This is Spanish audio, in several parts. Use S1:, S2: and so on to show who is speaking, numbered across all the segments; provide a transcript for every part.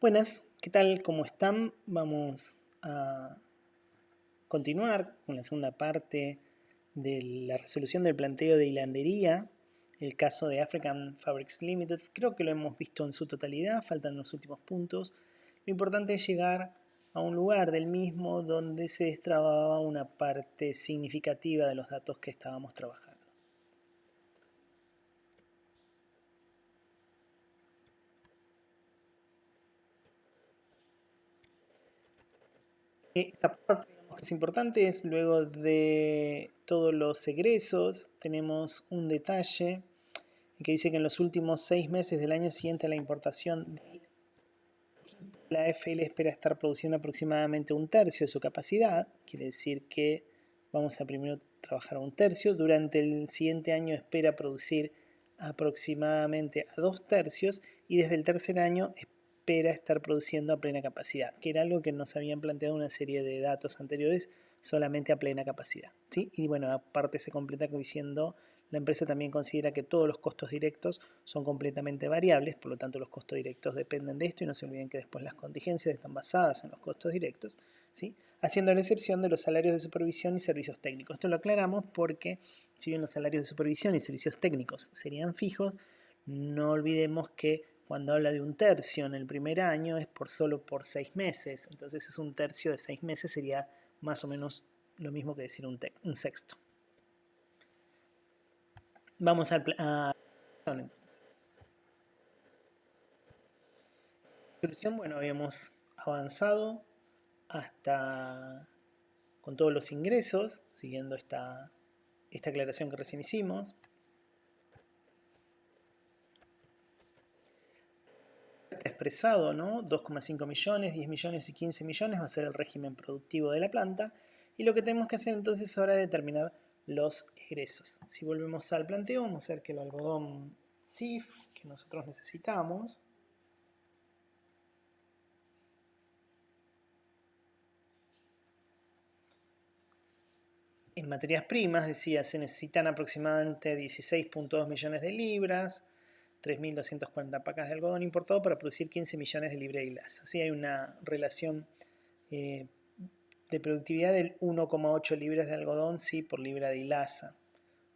S1: Buenas, ¿qué tal? ¿Cómo están? Vamos a continuar con la segunda parte de la resolución del planteo de hilandería, el caso de African Fabrics Limited. Creo que lo hemos visto en su totalidad, faltan los últimos puntos. Lo importante es llegar a un lugar del mismo donde se destrababa una parte significativa de los datos que estábamos trabajando. Esta parte digamos, que es importante es luego de todos los egresos tenemos un detalle que dice que en los últimos 6 meses del año siguiente a la importación la FL espera estar produciendo aproximadamente un tercio de su capacidad, quiere decir que vamos a primero trabajar a un tercio, durante el siguiente año espera producir aproximadamente a 2 tercios y desde el tercer año espera estar produciendo a plena capacidad, que era algo que nos habían planteado una serie de datos anteriores solamente a plena capacidad. ¿Sí? Y bueno, aparte se completa diciendo la empresa también considera que todos los costos directos son completamente variables, por lo tanto los costos directos dependen de esto y no se olviden que después las contingencias están basadas en los costos directos, ¿sí? Haciendo la excepción de los salarios de supervisión y servicios técnicos. Esto lo aclaramos porque si bien los salarios de supervisión y servicios técnicos serían fijos, no olvidemos que cuando habla de un tercio en el primer año es solo por 6 meses, entonces es un tercio de 6 meses, sería más o menos lo mismo que decir un sexto. Vamos a solución, bueno, habíamos avanzado hasta con todos los ingresos, siguiendo esta aclaración que recién hicimos. Está expresado, ¿no? 2,5 millones, 10 millones y 15 millones va a ser el régimen productivo de la planta. Y lo que tenemos que hacer entonces ahora es determinar los egresos. Si volvemos al planteo, vamos a hacer que el algodón SIF que nosotros necesitamos en materias primas, decía, se necesitan aproximadamente 16,2 millones de libras, 3.240 pacas de algodón importado para producir 15 millones de libras de hilaza. Así hay una relación de productividad del 1,8 libras de algodón sí por libra de hilaza.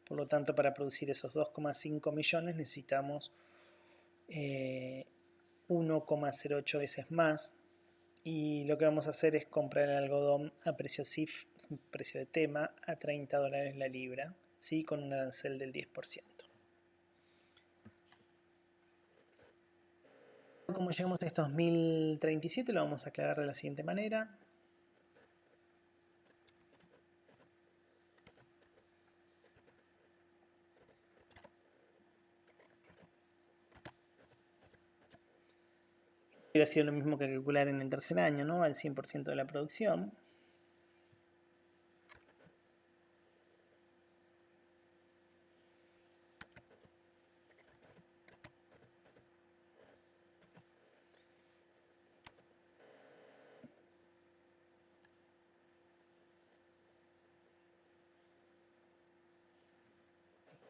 S1: Por lo tanto, para producir esos 2,5 millones necesitamos 1,08 veces más. Y lo que vamos a hacer es comprar el algodón a precio CIF, precio de tema, a $30 la libra, ¿sí? Con un arancel del 10%. Como llegamos a estos 1037, lo vamos a aclarar de la siguiente manera. Hubiera sido lo mismo que calcular en el tercer año, ¿no? Al 100% de la producción.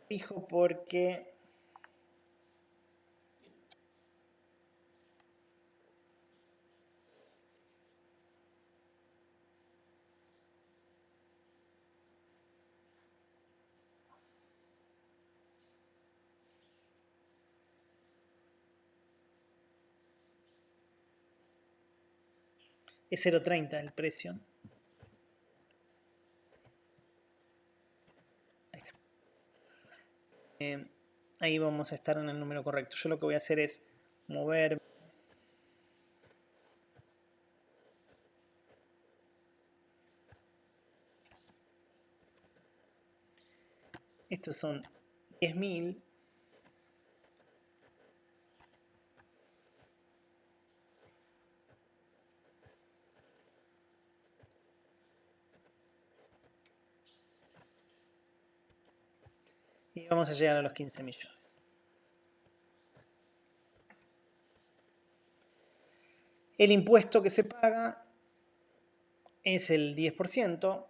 S1: Fijo porque es 0,30 el precio. Ahí está. Ahí vamos a estar en el número correcto. Yo lo que voy a hacer es mover. Estos son 10.000. Y vamos a llegar a los 15 millones. El impuesto que se paga es el 10%.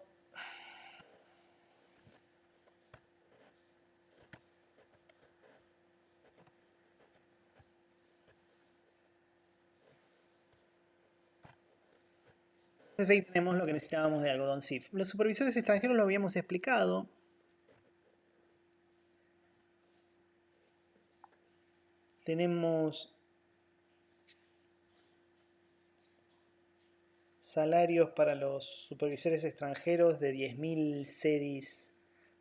S1: Entonces ahí tenemos lo que necesitábamos de algodón SIF. Los supervisores extranjeros lo habíamos explicado. Tenemos salarios para los supervisores extranjeros de 10.000 cedis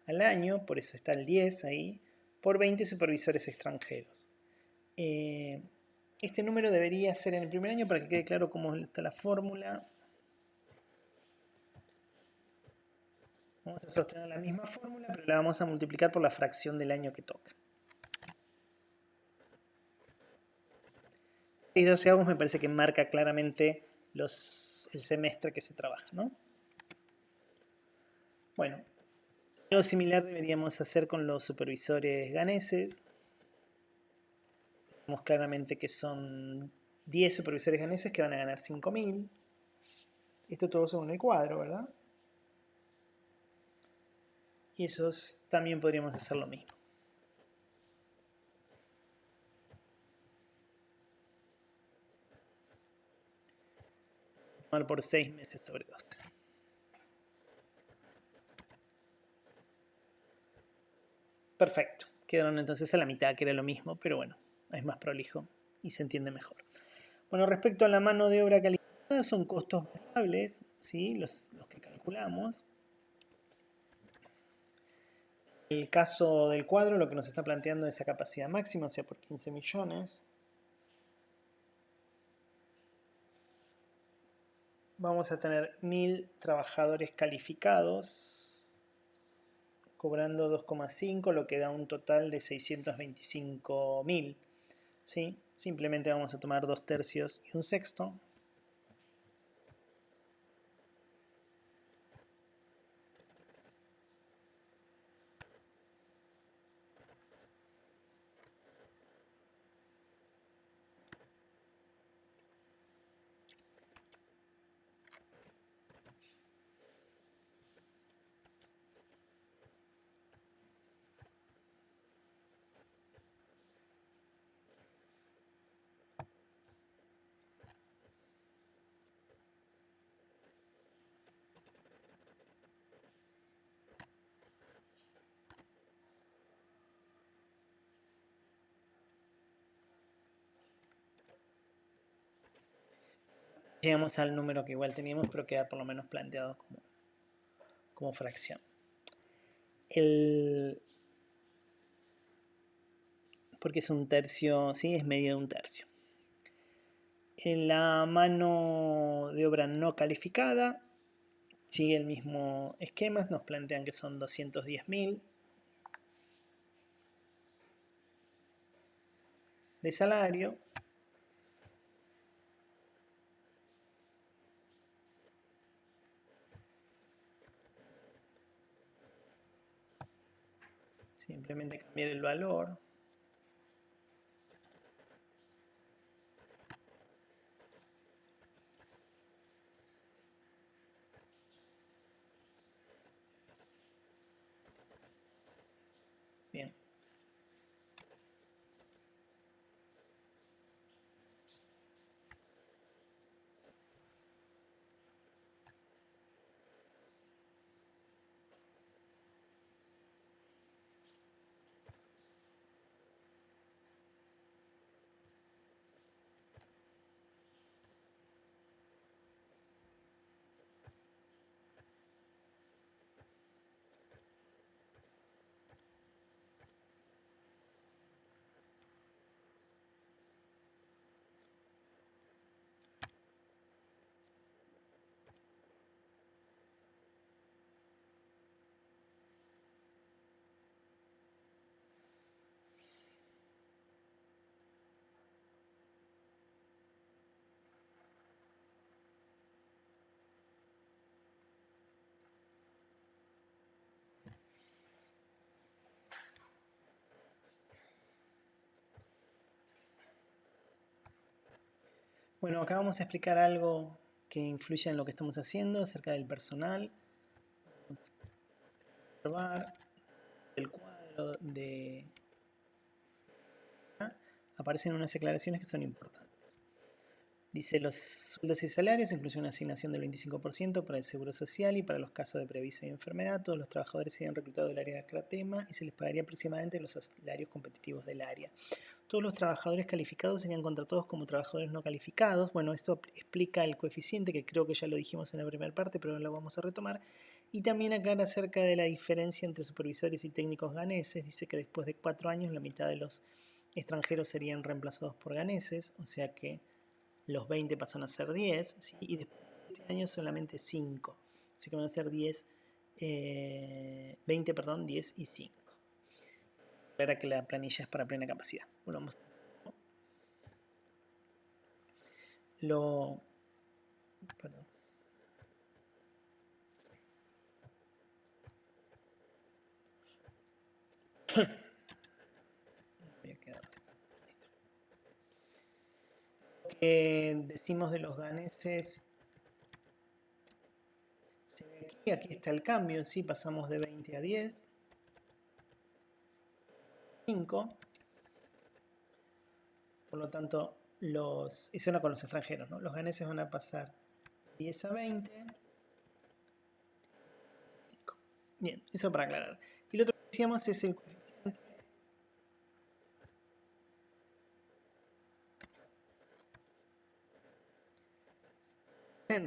S1: al año, por eso está el 10 ahí, por 20 supervisores extranjeros. Este número debería ser en el primer año para que quede claro cómo está la fórmula. Vamos a sostener la misma fórmula, pero la vamos a multiplicar por la fracción del año que toca. Y 12 me parece que marca claramente el semestre que se trabaja, ¿no? Bueno, algo similar deberíamos hacer con los supervisores ganeses. Vemos claramente que son 10 supervisores ganeses que van a ganar 5.000. Esto todo según el cuadro, ¿verdad? Y esos también podríamos hacer lo mismo. Tomar por 6 meses sobre 12. Perfecto. Quedaron entonces a la mitad, que era lo mismo, pero bueno, es más prolijo y se entiende mejor. Bueno, respecto a la mano de obra calificada, son costos variables, ¿sí? Los que calculamos. El caso del cuadro lo que nos está planteando es esa capacidad máxima, o sea, por 15 millones. Vamos a tener 1.000 trabajadores calificados, cobrando 2,5, lo que da un total de 625.000. ¿Sí? Simplemente vamos a tomar 2/3 y 1/6. Llegamos al número que igual teníamos, pero queda por lo menos planteado como fracción. Porque es un tercio, ¿sí? Es medio de un tercio. En la mano de obra no calificada sigue el mismo esquema, nos plantean que son 210.000 de salario. Simplemente cambiar el valor. Bien. Bueno, acá vamos a explicar algo que influye en lo que estamos haciendo acerca del personal. Vamos a observar el cuadro de... Aparecen unas aclaraciones que son importantes. Dice los sueldos y salarios, incluye una asignación del 25% para el seguro social y para los casos de previso y enfermedad. Todos los trabajadores serían reclutados del área de Acratema y se les pagaría aproximadamente los salarios competitivos del área. Todos los trabajadores calificados serían contratados como trabajadores no calificados. Bueno, esto explica el coeficiente, que creo que ya lo dijimos en la primera parte, pero lo vamos a retomar. Y también aclara acerca de la diferencia entre supervisores y técnicos ganeses. Dice que después de 4 años la mitad de los extranjeros serían reemplazados por ganeses, o sea que los 20 pasan a ser 10, ¿sí? Y después de 7 años solamente 5. Así que van a ser 10, 20, perdón, 10 y 5. Clara que la planilla es para plena capacidad. Bueno, vamos. Perdón. Voy a quedar. Lo que decimos de los ganeses, se ve aquí está el cambio, ¿sí? Pasamos de 20 a 10. 5. Por lo tanto, eso no con los extranjeros, ¿no? Los ganeses van a pasar 10 a 20. Bien, eso para aclarar. Y lo otro que decíamos es el coeficiente.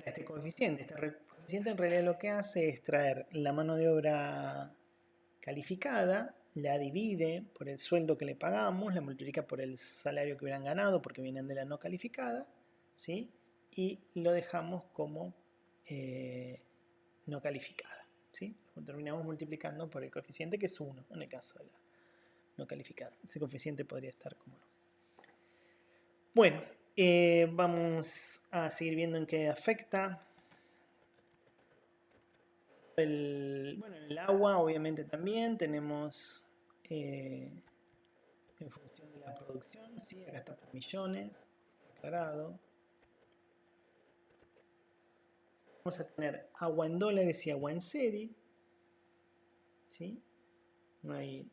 S1: Este coeficiente en realidad lo que hace es traer la mano de obra calificada, la divide por el sueldo que le pagamos, la multiplica por el salario que hubieran ganado porque vienen de la no calificada, ¿sí? Y lo dejamos como no calificada, ¿sí? Lo terminamos multiplicando por el coeficiente, que es 1 en el caso de la no calificada. Ese coeficiente podría estar como no. Bueno, vamos a seguir viendo en qué afecta. El agua obviamente también tenemos en función de la producción, ¿sí? Acá está por millones, aclarado. Vamos a tener agua en dólares y agua en cedi, ¿sí? No hay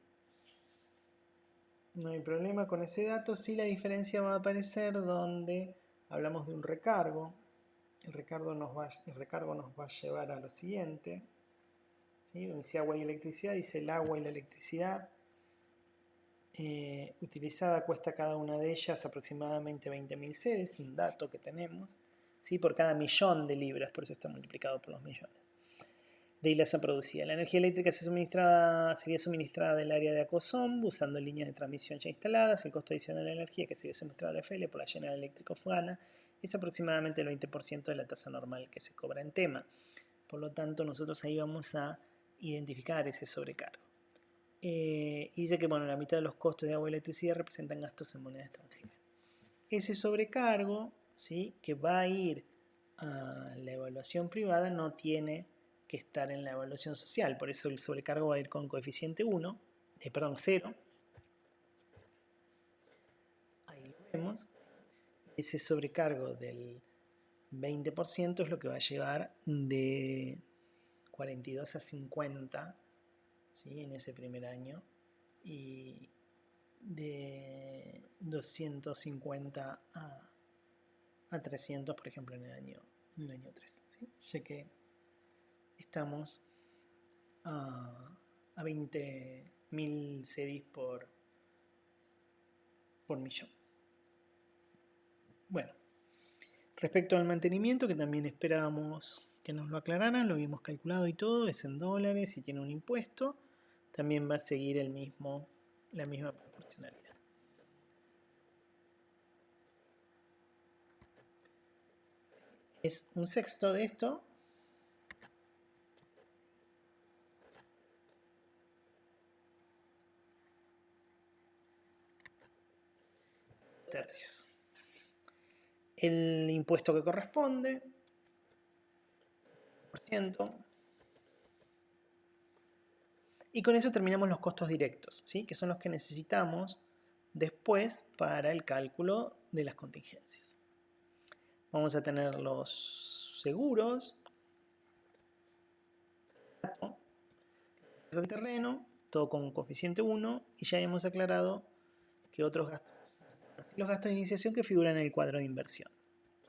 S1: problema con ese dato. Sí, la diferencia va a aparecer donde hablamos de un recargo. El recargo nos va a llevar a lo siguiente, ¿sí? Donde dice agua y electricidad, dice el agua y la electricidad utilizada cuesta cada una de ellas aproximadamente 20.000 cedis, un dato que tenemos, ¿sí? Por cada millón de libras, por eso está multiplicado por los millones de hilasa producida. La energía eléctrica sería suministrada del área de ACOSOM usando líneas de transmisión ya instaladas. El costo adicional de la energía que sería suministrada a la FL por la General Electric of Ghana es aproximadamente el 20% de la tasa normal que se cobra en tema. Por lo tanto, nosotros ahí vamos a identificar ese sobrecargo. Y dice que bueno, la mitad de los costos de agua y electricidad representan gastos en moneda extranjera. Ese sobrecargo, ¿sí? Que va a ir a la evaluación privada no tiene que estar en la evaluación social, por eso el sobrecargo va a ir con coeficiente 1, perdón, 0. Ahí lo vemos. Ese sobrecargo del 20% es lo que va a llevar de 42 a 50, ¿sí? En ese primer año, y de 250 a 300, por ejemplo, en el año 3, ¿sí? Ya que estamos a 20.000 cedis por millón. Bueno, respecto al mantenimiento, que también esperábamos que nos lo aclararan, lo habíamos calculado y todo, es en dólares y tiene un impuesto, también va a seguir la misma proporcionalidad. Es un sexto de esto. Tercios. El impuesto que corresponde, %. Y con eso terminamos los costos directos, ¿sí? Que son los que necesitamos después para el cálculo de las contingencias. Vamos a tener los seguros, del terreno, todo con coeficiente 1, y ya hemos aclarado que otros gastos, los gastos de iniciación que figuran en el cuadro de inversión.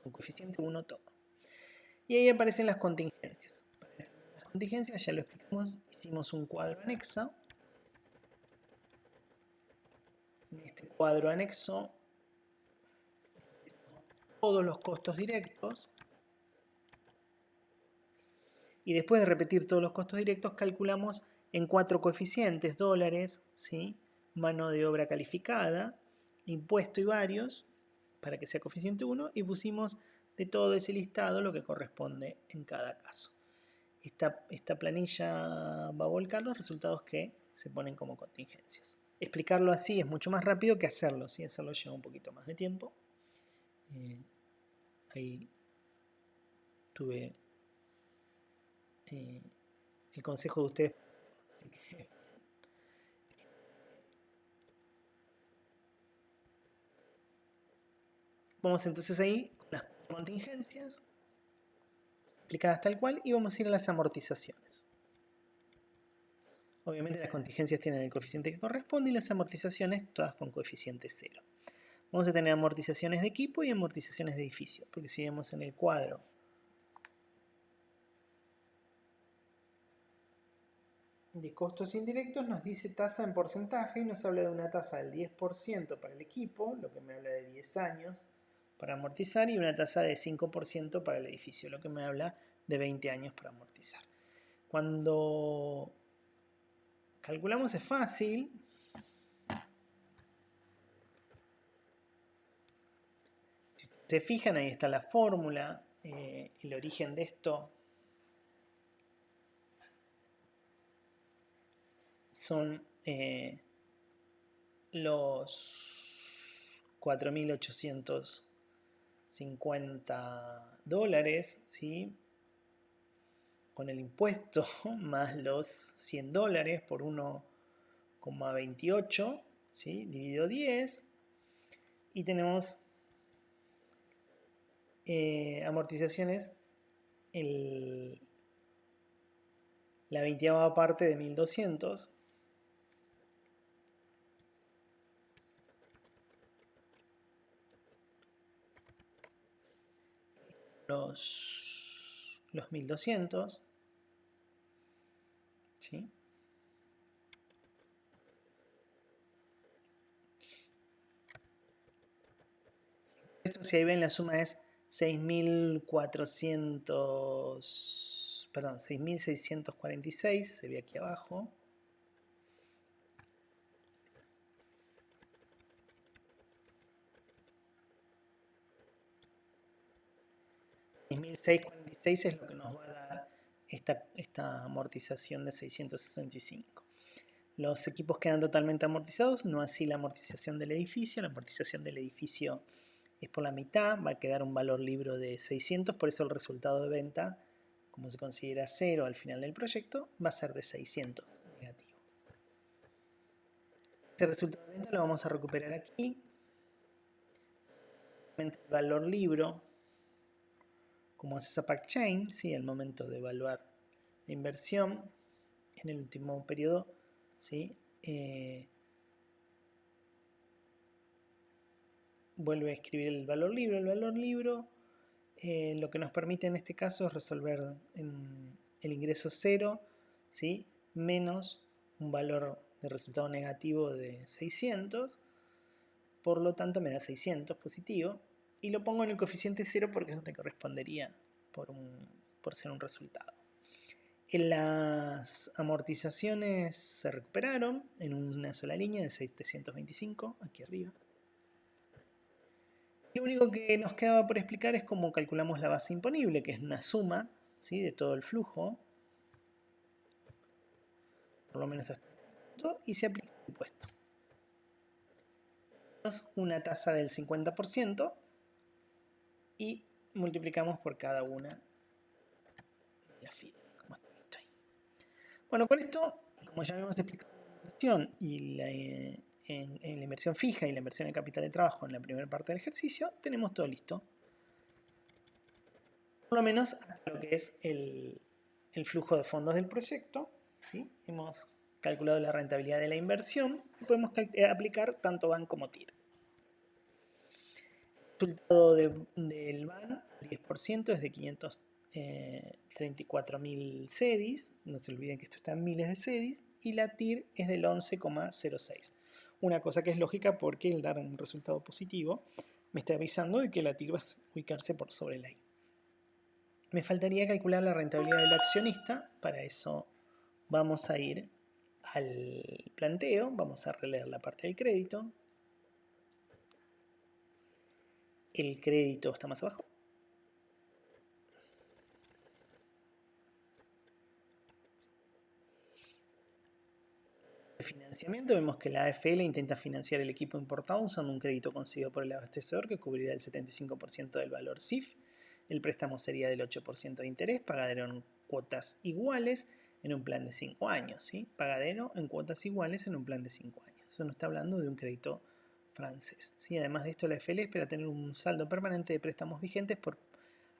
S1: con coeficiente 1 todo. Y ahí aparecen las contingencias. Las contingencias ya lo explicamos, hicimos un cuadro anexo. En este cuadro anexo, todos los costos directos. Y después de repetir todos los costos directos, calculamos en 4 coeficientes: dólares, ¿sí?, mano de obra calificada, impuesto y varios, para que sea coeficiente 1, y pusimos de todo ese listado lo que corresponde en cada caso. Esta planilla va a volcar los resultados que se ponen como contingencias. Explicarlo así es mucho más rápido que hacerlo, ¿sí? Hacerlo lleva un poquito más de tiempo. Ahí tuve el consejo de ustedes. Vamos entonces ahí con las contingencias explicadas tal cual y vamos a ir a las amortizaciones. Obviamente las contingencias tienen el coeficiente que corresponde y las amortizaciones todas con coeficiente 0. Vamos a tener amortizaciones de equipo y amortizaciones de edificio, porque si vemos en el cuadro de costos indirectos nos dice tasa en porcentaje y nos habla de una tasa del 10% para el equipo, lo que me habla de 10 años para amortizar, y una tasa de 5% para el edificio, lo que me habla de 20 años para amortizar. Cuando calculamos es fácil. Si se fijan, ahí está la fórmula. El origen de esto son los $4.850, ¿sí?, con el impuesto, más los $100 por 1,28, ¿sí?, dividido 10, y tenemos amortizaciones, la 20ª parte de 1.200, los 1.200, ¿sí? Esto, si ahí ven, la suma es 6.646, se ve aquí abajo. $6.646 es lo que nos va a dar esta amortización de 665. Los equipos quedan totalmente amortizados, no así la amortización del edificio. La amortización del edificio es por la mitad, va a quedar un valor libro de 600, por eso el resultado de venta, como se considera 0 al final del proyecto, va a ser de 600 negativo. Este resultado de venta lo vamos a recuperar aquí. El valor libro, como hace esa PackChain, ¿sí?, al momento de evaluar la inversión en el último periodo, ¿sí?, vuelve a escribir el valor libro. El valor libro lo que nos permite en este caso es resolver en el ingreso 0, ¿sí?, menos un valor de resultado negativo de 600, por lo tanto me da 600 positivo, y lo pongo en el coeficiente 0 porque eso te correspondería por ser un resultado. Las amortizaciones se recuperaron en una sola línea de 725, aquí arriba. Lo único que nos quedaba por explicar es cómo calculamos la base imponible, que es una suma, ¿sí?, de todo el flujo, por lo menos hasta este punto, y se aplica el impuesto. Una tasa del 50% y multiplicamos por cada una de las filas, como está visto ahí. Bueno, con esto, como ya habíamos explicado la inversión y en la inversión fija y la inversión en capital de trabajo en la primera parte del ejercicio, tenemos todo listo. Por lo menos hasta lo que es el flujo de fondos del proyecto, ¿sí? Hemos calculado la rentabilidad de la inversión y podemos aplicar tanto BAN como TIR. resultado del BAN, 10%, es de 534.000 CEDIs, no se olviden que esto está en miles de CEDIs, y la TIR es del 11,06. Una cosa que es lógica porque el dar un resultado positivo me está avisando de que la TIR va a ubicarse por sobre la I. Me faltaría calcular la rentabilidad del accionista, para eso vamos a ir al planteo, vamos a releer la parte del crédito. El crédito está más abajo. De financiamiento vemos que la AFL intenta financiar el equipo importado usando un crédito concedido por el abastecedor que cubrirá el 75% del valor CIF. El préstamo sería del 8% de interés, pagadero en cuotas iguales en un plan de 5 años. ¿Sí? Pagadero en cuotas iguales en un plan de 5 años. Eso nos está hablando de un crédito francés. ¿Sí? Además de esto, la AFL espera tener un saldo permanente de préstamos vigentes por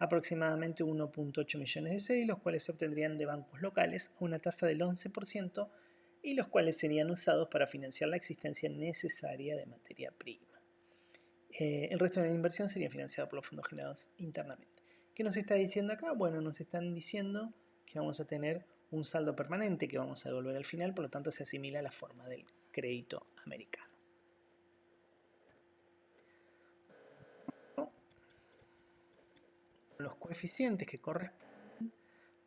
S1: aproximadamente 1.8 millones de CEDI, los cuales se obtendrían de bancos locales a una tasa del 11% y los cuales serían usados para financiar la existencia necesaria de materia prima. El resto de la inversión sería financiado por los fondos generados internamente. ¿Qué nos está diciendo acá? Bueno, nos están diciendo que vamos a tener un saldo permanente que vamos a devolver al final, por lo tanto se asimila a la forma del crédito americano. Los coeficientes que corresponden,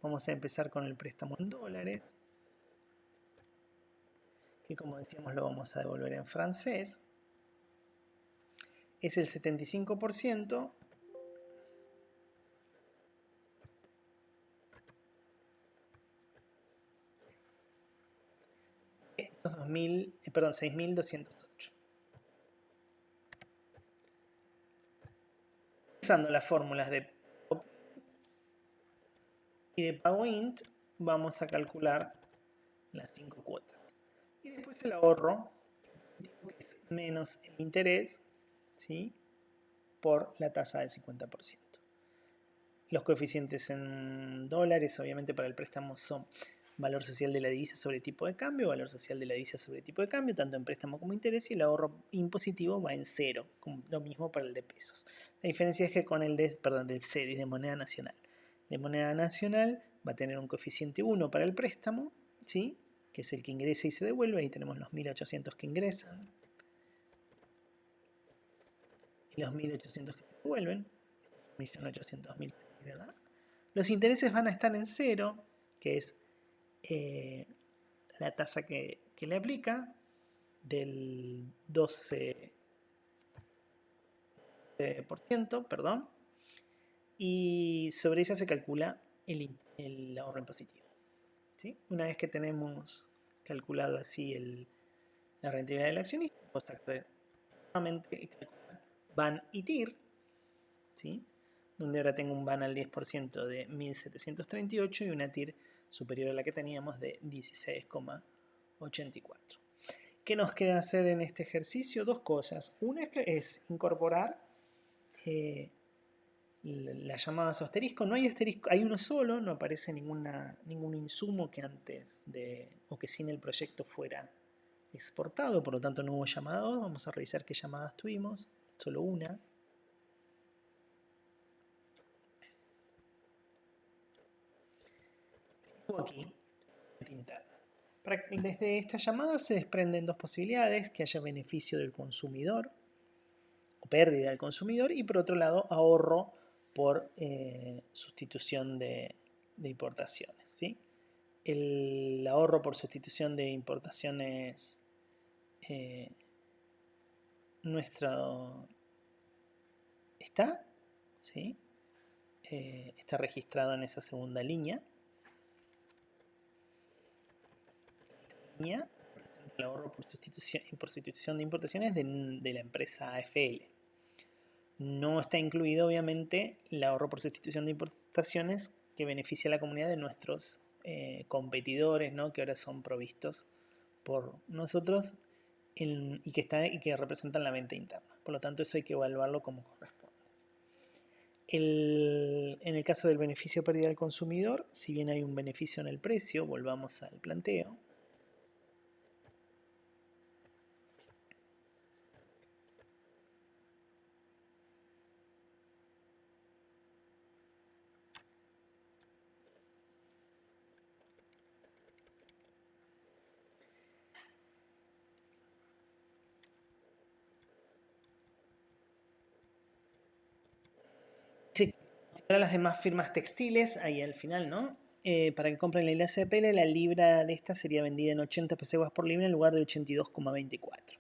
S1: vamos a empezar con el préstamo en dólares, que como decíamos lo vamos a devolver en francés. Es el 75%. Estos 6.208. Usando las fórmulas de y de PagoInt, vamos a calcular las 5 cuotas. Y después el ahorro, que es menos el interés, ¿sí? Por la tasa del 50%. Los coeficientes en dólares, obviamente para el préstamo, son valor social de la divisa sobre tipo de cambio, valor social de la divisa sobre tipo de cambio, tanto en préstamo como interés, y el ahorro impositivo va en cero, lo mismo para el de pesos. La diferencia es que con el del CEDIS, de moneda nacional. De moneda nacional va a tener un coeficiente 1 para el préstamo, ¿sí? Que es el que ingresa y se devuelve, ahí tenemos los 1.800 que ingresan y los 1.800 que se devuelven, 1.800.000, ¿verdad? Los intereses van a estar en cero, que es la tasa que le aplica del 12%, perdón, y sobre ella se calcula el ahorro impositivo. ¿Sí? Una vez que tenemos calculado así la rentabilidad del accionista, vamos a nuevamente calcular BAN y TIR, ¿sí? Donde ahora tengo un BAN al 10% de 1.738 y una TIR superior a la que teníamos de 16,84. ¿Qué nos queda hacer en este ejercicio? Dos cosas. Una es incorporar las llamadas asterisco. No hay asterisco, hay uno solo, no aparece ningún insumo que antes o que sin el proyecto fuera exportado, por lo tanto no hubo llamados. Vamos a revisar qué llamadas tuvimos, solo una. Aquí, interna. Desde esta llamada se desprenden dos posibilidades: que haya beneficio del consumidor o pérdida del consumidor, y por otro lado ahorro por sustitución de importaciones. ¿Sí? El ahorro por sustitución de importaciones nuestro está, ¿sí? Está registrado en esa segunda línea. El ahorro por sustitución de importaciones de la empresa AFL. No está incluido, obviamente, el ahorro por sustitución de importaciones que beneficia a la comunidad de nuestros competidores, ¿no? Que ahora son provistos por nosotros y que representan la venta interna. Por lo tanto, eso hay que evaluarlo como corresponde. En el caso del beneficio pérdida del consumidor, si bien hay un beneficio en el precio, volvamos al planteo. Sí, para las demás firmas textiles, ahí al final, ¿no? Para que compren la hilasa de pele, la libra de esta sería vendida en 80 peseguas por libra en lugar de 82,24.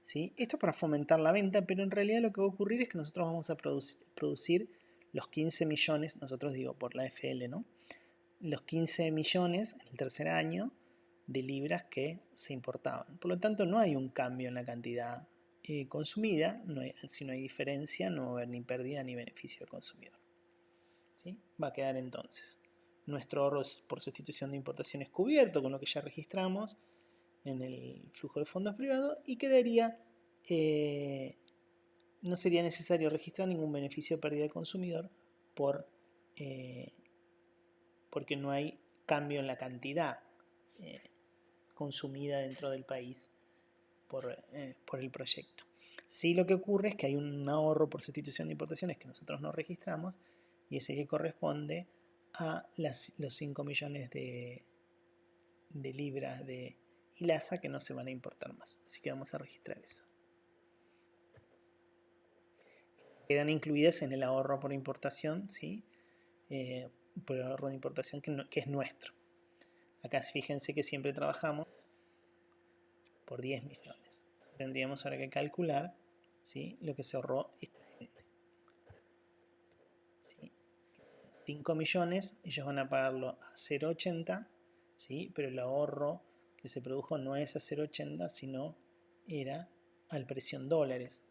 S1: ¿Sí? Esto para fomentar la venta, pero en realidad lo que va a ocurrir es que nosotros vamos a producir los 15 millones, nosotros digo por la FL, ¿no? Los 15 millones en el tercer año de libras que se importaban. Por lo tanto, no hay un cambio en la cantidad consumida, si no hay diferencia, no va a haber ni pérdida ni beneficio del consumidor. ¿Sí? Va a quedar entonces nuestro ahorro por sustitución de importaciones cubierto con lo que ya registramos en el flujo de fondos privados y quedaría, no sería necesario registrar ningún beneficio de pérdida del consumidor porque no hay cambio en la cantidad consumida dentro del país por el proyecto. Sí, lo que ocurre es que hay un ahorro por sustitución de importaciones que nosotros no registramos y ese que corresponde a los 5 millones de libras de hilasa que no se van a importar más. Así que vamos a registrar eso. Quedan incluidas en el ahorro por importación, ¿sí? Por el ahorro de importación que es nuestro. Acá fíjense que siempre trabajamos por 10 millones. Tendríamos ahora que calcular, ¿sí?, lo que se ahorró esta gente. ¿Sí? 5 millones, ellos van a pagarlo a 0,80, ¿sí?, pero el ahorro que se produjo no es a 0,80, sino era al precio en dólares.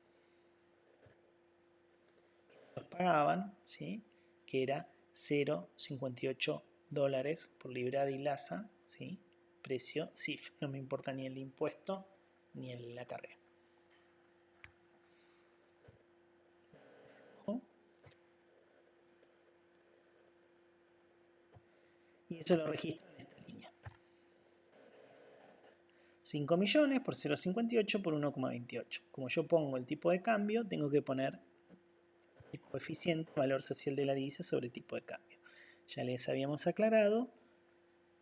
S1: Ellos pagaban, ¿sí?, que era 0,58 dólares por libra de hilasa, ¿sí?, precio CIF. No me importa ni el impuesto ni el acarreo. Y eso lo registro en esta línea. 5 millones por 0,58 por 1,28. Como yo pongo el tipo de cambio, tengo que poner el coeficiente valor social de la divisa sobre el tipo de cambio. Ya les habíamos aclarado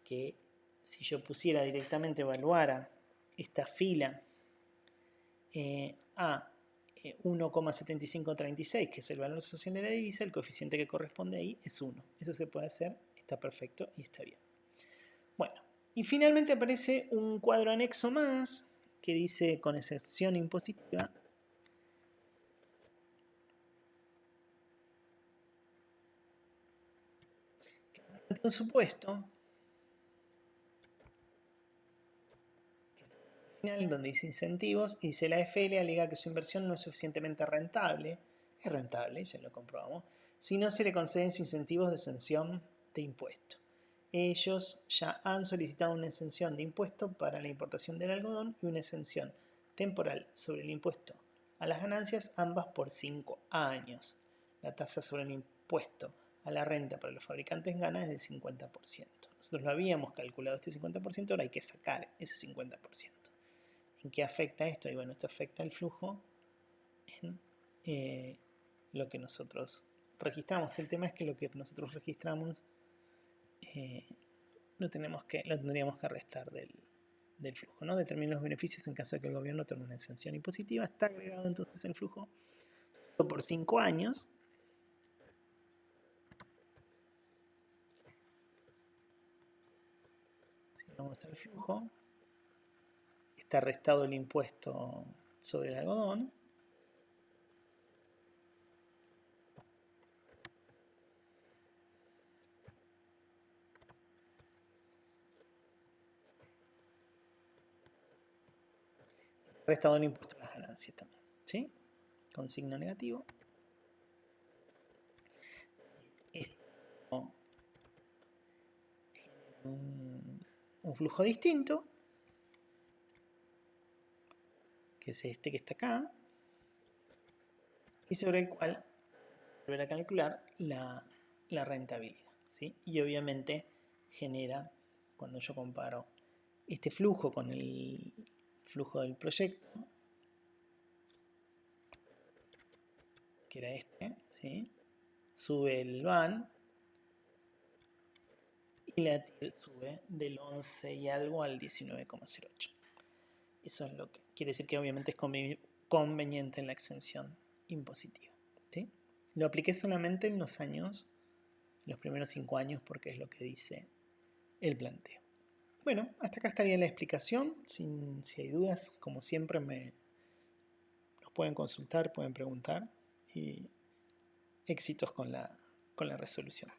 S1: que si yo pusiera directamente, evaluara esta fila a 1,7536, que es el valor social de la divisa, el coeficiente que corresponde ahí es 1. Eso se puede hacer, está perfecto y está bien. Bueno, y finalmente aparece un cuadro anexo más que dice con excepción impositiva. Un supuesto final donde dice incentivos y dice la FL alega que su inversión no es suficientemente rentable. Es rentable, ya lo comprobamos. Si no se le conceden incentivos de exención de impuesto. Ellos ya han solicitado una exención de impuesto para la importación del algodón y una exención temporal sobre el impuesto a las ganancias, ambas por 5 años. La tasa sobre el impuesto a la renta para los fabricantes gana es del 50%. Nosotros lo habíamos calculado este 50%, ahora hay que sacar ese 50%. ¿En qué afecta esto? Y bueno, esto afecta el flujo en lo que nosotros registramos. El tema es que lo que nosotros registramos lo tendríamos que restar del flujo, ¿no? Determina los beneficios en caso de que el gobierno tome una exención impositiva. Está agregado entonces el flujo por 5 años. Si vamos al flujo, está restado el impuesto sobre el algodón. Restado el impuesto a las ganancias también, ¿sí? Con signo negativo. Esto un flujo distinto, que es este que está acá, y sobre el cual volver a calcular la rentabilidad, ¿sí? Y obviamente genera, cuando yo comparo este flujo con el flujo del proyecto, que era este, ¿sí?, sube el VAN y la TIR sube del 11 y algo al 19,08. Eso es lo que quiere decir que obviamente es conveniente en la exención impositiva, ¿sí? Lo apliqué solamente en los primeros 5 años, porque es lo que dice el planteo. Bueno, hasta acá estaría la explicación. Si hay dudas, como siempre, nos pueden consultar, pueden preguntar. Y éxitos con la resolución.